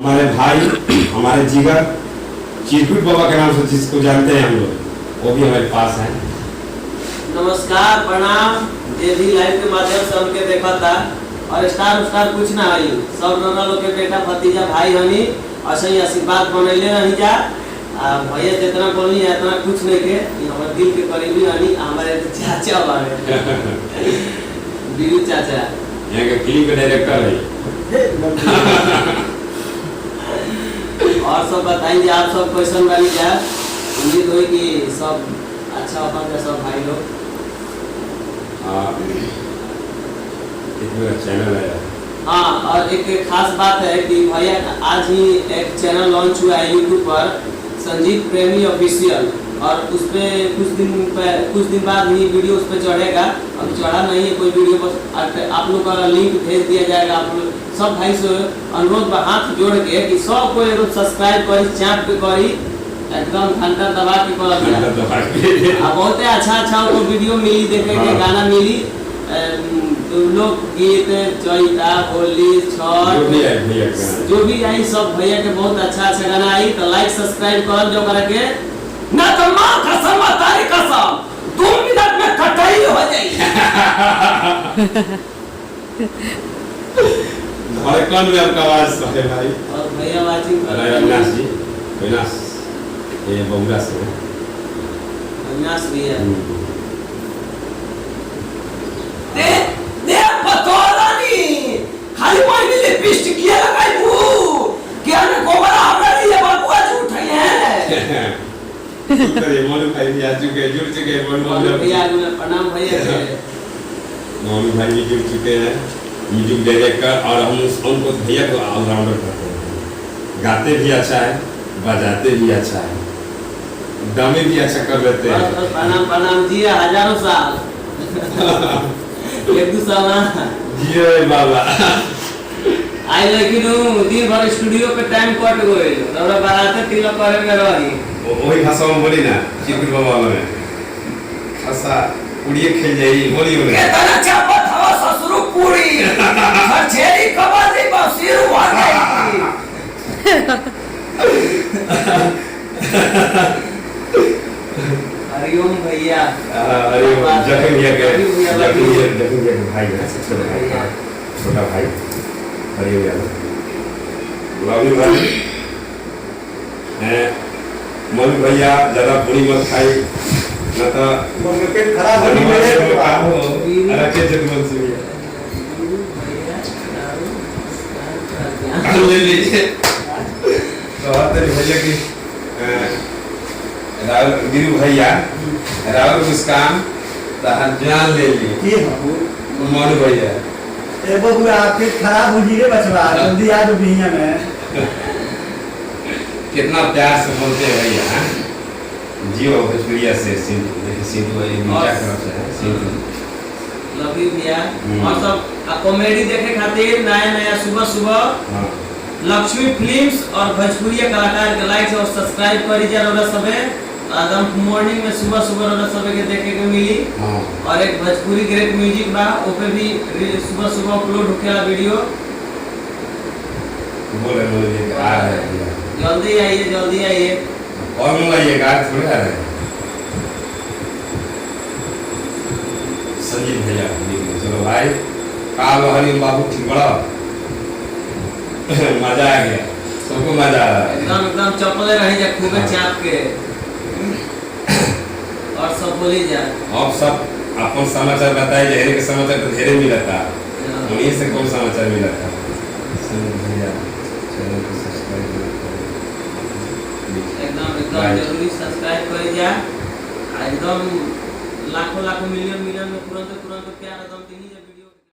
हमारे भाई, हमारे जिगर चिरकुट बाबा के नाम से जिसको जानते हैं हम लोग, वो भी हमारे पास है। नमस्कार, प्रणाम। जे भी लाइव के माध्यम से हमके देखा था और स्टार कुछ ना आई, सब रोना लोग के बेटा भतीजा भाई हनी ऐसे ही आशीर्वाद बनैले रही जा। भैया जितना बोली इतना कुछ नहीं के, हमारे दिल के करीबी हनी, हमारे चाचा बारे बीरू चाचा यहाँ के फिल्म के डायरेक्टर है। और सब बताइए आप सब क्वेश्चन वाली क्या उम्मीद हुई कि सब अच्छा होगा सब भाई लोग। मेरा चैनल है। हाँ, और एक खास बात है कि भैया आज ही एक चैनल लॉन्च हुआ है यूट्यूब पर, संजीत प्रेमी ऑफिशियल, और उस पर कुछ दिन बाद ही वीडियो उस पर चढ़ेगा। अब चढ़ा नहीं है कोई वीडियो, बस आप लोग का लिंक भेज दिया जाएगा। आप लोग सब भाई से अनुरोध पर हाथ जोड़ के कि सब कोई सब्सक्राइब करी, चाप पे करी, एकदम घंटा दबा के कर दिया। बहुत अच्छा वो वीडियो मिली देखे के, गाना मिली, लोग गीत, चैता, होली, छठ जो भी आई सब भैया के बहुत अच्छा गाना आई। तो लाइक सब्सक्राइब कर जो करके ना तो मां कसम तारी कसम 2 मिनट में कटाई हो जाएगी। धड़कन में आपका आवाज है भाई। और भैया वाचिंग अरे अविनाश जी, अविनाश ये बबुरा से अविनाश भैया दे पतोरानी खाली मायने लिपस्टिक किया लगाई वो क्या ने गोबरा हमरा लिए बाबूआ झूठ है। करे मोनू भाई भी आ चुके, जुड़ चुके मोनू भैया को प्रणाम भैया के। मोनू भाई भी जुड़ चुके हैं यूट्यूब डायरेक्टर, और हम उनको भैया को ऑलराउंडर कहते हैं। गाते भी अच्छा है, बजाते भी अच्छा है, दमे भी अच्छा कर लेते हैं। प्रणाम जी, हजारों साल एक दो साल जी बाबा आई, लेकिन दिन भर स्टूडियो पे टाइम कट गए और बारात तिलक करे में रही वही भाषा में बोली ना चिरकुट बाबा में खासा उड़िए खेल जाई बोली उन्हें केतना चापत हवा ससुरु पूरी हर छेरी कबाजी बसीर हुआ गई। हरिओम भैया, हरिओम जखन भैया के भाई है, सबसे बड़ा छोटा भाई हरिओम यादव, गुलाबी भाई हैं। मनु भैया ज्यादा पूरी मत खाई ना तो पेट खराब हो जाएगा। अरे के जगमन से ले लीजिए तो तेरे भैया की राहुल गिरू भैया राहुल मुस्कान तहर जान ले ली की मनु भैया ए बबू आपके खराब हो जी रे बचवा, जल्दी आ जो भैया में। कितना प्यार से बोलते हैं भैया जियो भोजपुरिया से सिंधु ये मीठा तरफ से है सिंधु लव यू भैया। और सब कॉमेडी देखे खातिर नया सुबह लक्ष्मी फिल्म्स और भोजपुरिया कलाकार के लाइक और सब्सक्राइब करी जा रोला सबे एकदम मॉर्निंग में सुबह रोला सबे के देखे के मिली। और एक भोजपुरी ग्रेट म्यूजिक बा ओपे भी सुबह अपलोड होखेला वीडियो। बोले आ रहा है जल्दी आइए और मंगाइए गाय थोड़े आ रहे हैं। संजीव भैया चलो भाई काल हरिओम बाबू ठीक बड़ा मजा आ गया, सबको मजा आ रहा है एकदम चपले रही जा खूबे चाप के। और सब बोली जा अब सब अपन समाचार बताए जहरे के समाचार तो ढेरे मिला था, उन्हीं से कौन समाचार मिला था। भैया चैनल को सब्सक्राइब एकदम जरूरी सब्सक्राइब कर जा। एकदम लाखों मिलियन में तुरंत प्यार एकदम